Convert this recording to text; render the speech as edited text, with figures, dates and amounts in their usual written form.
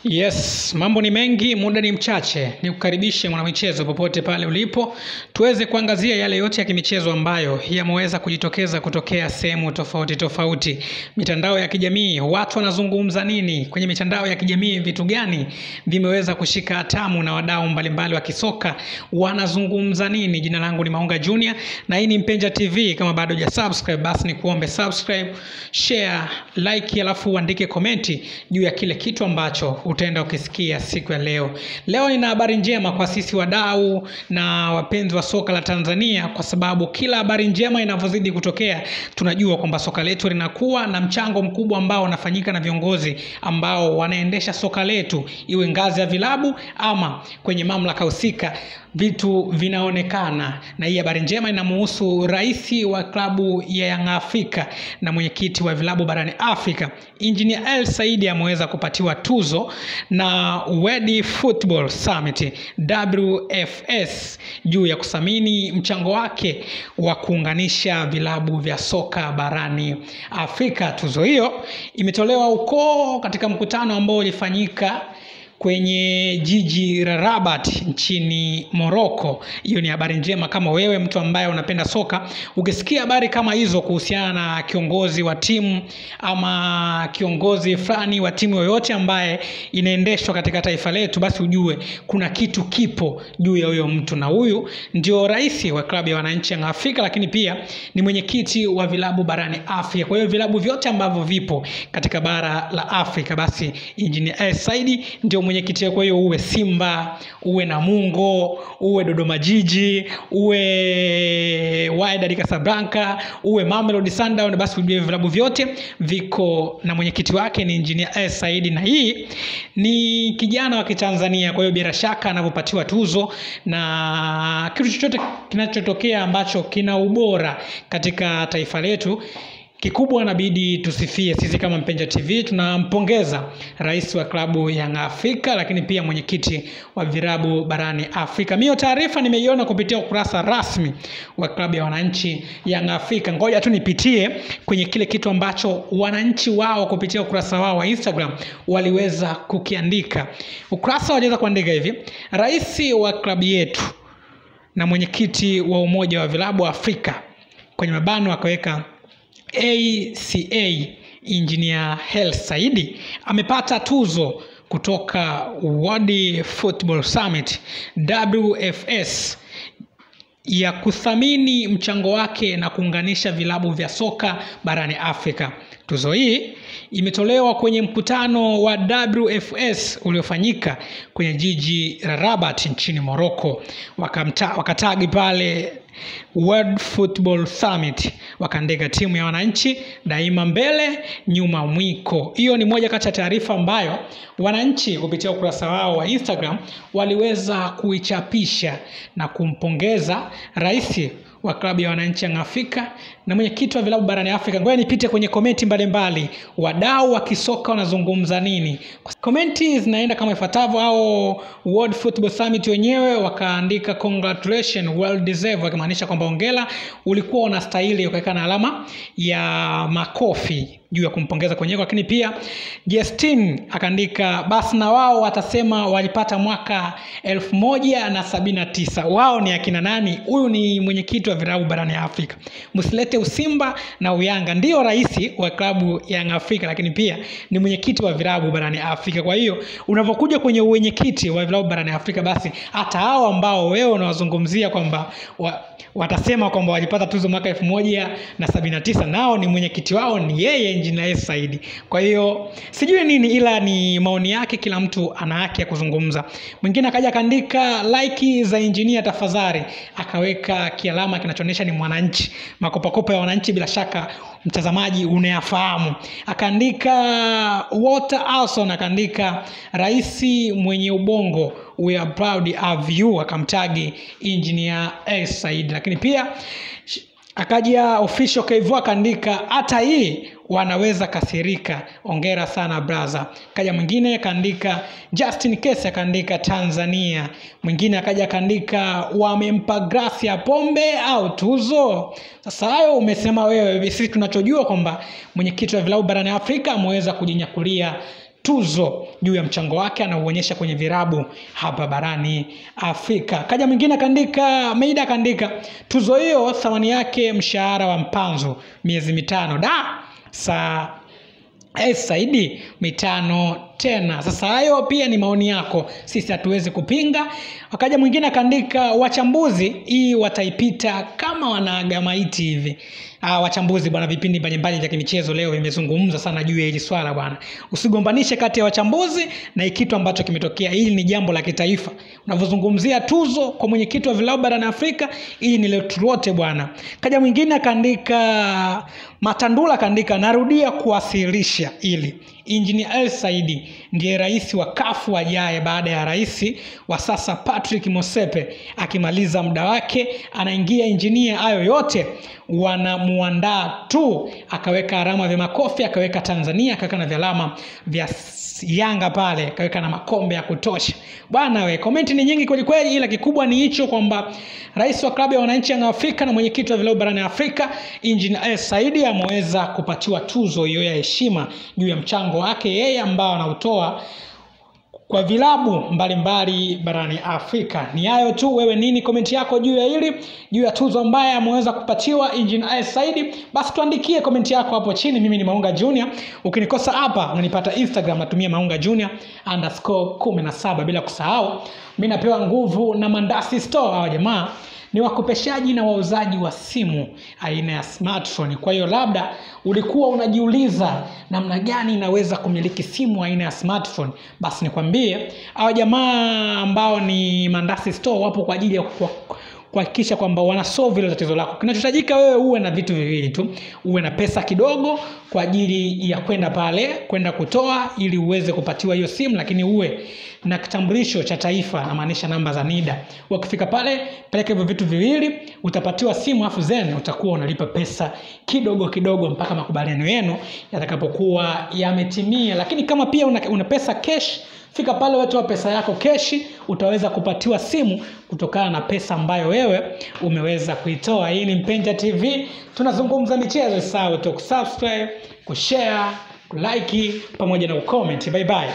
Yes, mambo ni mengi, muda ni mchache. Nikukaribishe mwanamichezo popote pale ulipo. Tuweze kuangazia yale yote ya kimichezo ambayo yameweza kujitokeza kutokea sehemu tofauti tofauti. Mitandao ya kijamii, watu wanazungumza nini? Kwenye mitandao ya kijamii vitu gani vimeweza kushika hatamu na wadau mbalimbali wa kisoka wanazungumza nini? Jina langu ni Maunga Junior na hii ni Mpenja TV. Kama bado hujasubscribe basi nikuombe subscribe, share, like alafu uandike komenti juu ya kile kitu ambacho utaenda ukisikia siku ya leo. Leo nina habari njema kwa sisi wadau na wapenzi wa soka la Tanzania, kwa sababu kila habari njema inavyozidi kutokea tunajua kwamba soka letu linakuwa na mchango mkubwa ambao unafanyika na viongozi ambao wanaendesha soka letu, iwe ngazi ya vilabu ama kwenye mamlaka husika. Vitu vinaonekana, na hii habari njema inamhusu rais wa klabu ya Young Africa na mwenyekiti wa vilabu barani Afrika. Engineer Hersi Said ameweza kupatiwa tuzo na World Football Summit WFS juu ya kuthamini mchango wake wa kuunganisha vilabu vya soka barani Afrika. Tuzo hiyo imetolewa huko katika mkutano ambao ulifanyika kwenye jiji la Rabat nchini Morocco. Hiyo ni habari njema kama wewe mtu ambaye unapenda soka. Ukisikia habari kama hizo kuhusiana na kiongozi wa timu ama kiongozi fulani wa timu yoyote ambaye inaendeshwa katika taifa letu, basi ujue kuna kitu kipo juu ya huyo mtu, na huyu ndio rais wa klabu ya wananchi Young Africa, lakini pia ni mwenyekiti wa vilabu barani Afrika. Kwa hiyo vilabu vyote ambavyo vipo katika bara la Afrika, basi Engineer Hersi Said ndio mwenyekiti. Kwa hiyo uwe Simba, uwe Namungo, uwe Dodoma Jiji, uwe Wydad Casablanca, uwe Mamelodi Sundowns, basi ujue vilabu vyote viko na mwenyekiti wake ni Engineer Hersi Said, na hii ni kijana wa Kitanzania. Kwa hiyo bila shaka anapopatiwa tuzo na kitu chochote kinachotokea ambacho kina ubora katika taifa letu, kikubwa inabidi tusifie. Sisi kama Mpenja TV tunampongeza rais wa klabu ya Young Africa, lakini pia mwenyekiti wa vilabu barani Afrika. Mimi taarifa nimeiona kupitia ukurasa rasmi wa klabu ya wananchi Young Africa. Ngoja tu nipitie kwenye kile kitu ambacho wananchi wao kupitia ukurasa wao wa Instagram waliweza kukiandika. Ukurasa waliweza kuandika hivi: rais wa klabu yetu na mwenyekiti wa umoja wa vilabu Afrika, kwenye mabano akaweka ACA, Engineer Hersi Said amepata tuzo kutoka World Football Summit WFS ya kuthamini mchango wake na kuunganisha vilabu vya soka barani Afrika. Tuzo hii imetolewa kwenye mkutano wa WFS uliofanyika kwenye jiji la Rabat nchini Morocco. Wakatagi pale World Football Summit, wakaandika timu ya wananchi daima mbele, nyuma mwiko. Hiyo ni moja kati ya taarifa ambayo wananchi kupitia ukurasa wao wa Instagram waliweza kuichapisha na kumpongeza rais wa klabu ya wananchi Young Africa na mwenyekiti wa vilabu barani Afrika. Ngoja nipite kwenye komenti mbalimbali, wadau wa kisoka wanazungumza nini. Komenti zinaenda kama ifuatavyo. Au World Football Summit wenyewe wakaandika congratulations, well deserved, wakimaanisha kwamba hongera, ulikuwa unastahili, ukaweka na alama ya makofi juu ya kumpongeza kwenyewe. Lakini pia Justin akaandika basi na wao watasema walipata mwaka 1079. Wao ni akina nani? Huyu ni mwenyekiti wa vilabu barani Afrika. Msilete usimba na uyanga. Ndio rais wa klabu ya Young Africa, lakini pia ni mwenyekiti wa vilabu barani Afrika. Kwa hiyo unapokuja kwenye mwenyekiti wa vilabu barani Afrika, basi hata hao ambao wewe unawazungumzia kwamba watasema kwamba walipata tuzo mwaka 1079, nao ni mwenyekiti wao ni yeye Engineer Hersi Said. Kwa hiyo sijui nini, ila ni maoni yake, kila mtu ana haki ya kuzungumza. Mwingine akaja akaandika like za engineer tafadhali, akaweka kialama kinachoonyesha ni mwananchi, makopakopa ya wananchi, bila shaka mtazamaji unayafahamu. Akaandika Walter Alson, akaandika rais mwenye ubongo, we are proud of you, akamtagi Engineer Hersi Said. Lakini pia akaja official Kaivu akaandika hata hii wanaweza kasirika, hongera sana brother. Kaja mwingine akaandika Justin Kese, akaandika Tanzania. Mwingine akaja akaandika wamempa Gracia pombe au tuzo. Sasa hayo umesema wewe, sisi tunachojua kwamba mwenyekiti wa vilabu barani Afrika ameweza kujinyakulia tuzo juu ya mchango wake anauonyesha kwenye virabu hapa barani Afrika. Kaja mwingine kaandika, Meida kaandika, tuzo hiyo thamani yake mshahara wa mpanzo miezi 5. Saidi 5 tena. Sasa hayo pia ni maoni yako, sisi hatuwezi kupinga. Wakaja mwingine kaandika, wachambuzi hii wataipita kama wanaaga maiti hivi. Wachambuzi bwana, vipindi mbalimbali vya michezo leo vimezungumza sana juu ya hili swala bwana. Usigombanishe kati ya wachambuzi na kitu ambacho kimetokea. Hili ni jambo la kitaifa. Unavozungumzia tuzo kwa mwenyekiti wa vilabu barani Afrika, hili ni letu lote bwana. Kaja mwingine kaandika, Matandula kaandika, narudia kuwasilisha ili Engineer Saidi ndiye rais wa CAF ajaye baada ya rais wa sasa Patrick Motsepe akimaliza muda wake, anaingia engineer. Hayo yote wanamuandaa tu. Akaweka alama vya makofi, akaweka Tanzania, akaweka na alama vya Yanga pale, akaweka na makombe ya kutosha. Bwana we, comment ni nyingi kweli kweli, ila kikubwa ni hicho kwamba rais wa klabu ya wananchi ya Afrika na mwenyekiti wa vilabu barani Afrika Engineer Saidi ameweza kupatiwa tuzo hiyo ya heshima juu ya mchango wake yeye ambao anautoa kwa vilabu mbalimbali barani Afrika. Ni hayo tu. Wewe nini comment yako juu ya hili, juu ya tuzo ambaye ameweza kupatiwa Engineer Saidi? Basi tuandikie comment yako hapo chini. Mimi ni Maunga Junior. Ukinikosa hapa unanipata Instagram, natumia Maunga Junior _17. Bila kusahau mimi napewa nguvu na Mandasi Store. Hawa jamaa ni wakopeshaji na wauzaji wa simu aina ya smartphone. Kwa hiyo labda ulikuwa unajiuliza namna gani naweza kumiliki simu aina ya smartphone, basi nikwambie hawa jamaa ambao ni Mandasi Store wapo kwa ajili ya kuhakikisha kwamba wanasolve ile tatizo lako. Kinachohitajika wewe uwe na vitu viwili tu. Uwe na pesa kidogo kwa ajili ya kwenda pale, kwenda kutoa ili uweze kupatiwa hiyo simu, lakini uwe na kitambulisho cha taifa, na maanisha namba za NIDA. Ukifika pale, peleka hivyo vitu viwili, utapatiwa simu, afu zeni utakuwa unalipa pesa kidogo kidogo mpaka makubaliano yenu yatakapokuwa yametimia. Lakini kama pia una pesa cash, fika pale watoa pesa yako cash, utaweza kupatiwa simu kutokana na pesa ambayo wewe umeweza kuitoa. Hii ni Mpenja TV, tunazungumza michezo. Sawa, kusubscribe, kushare, kulike pamoja na kucomment. Bye bye.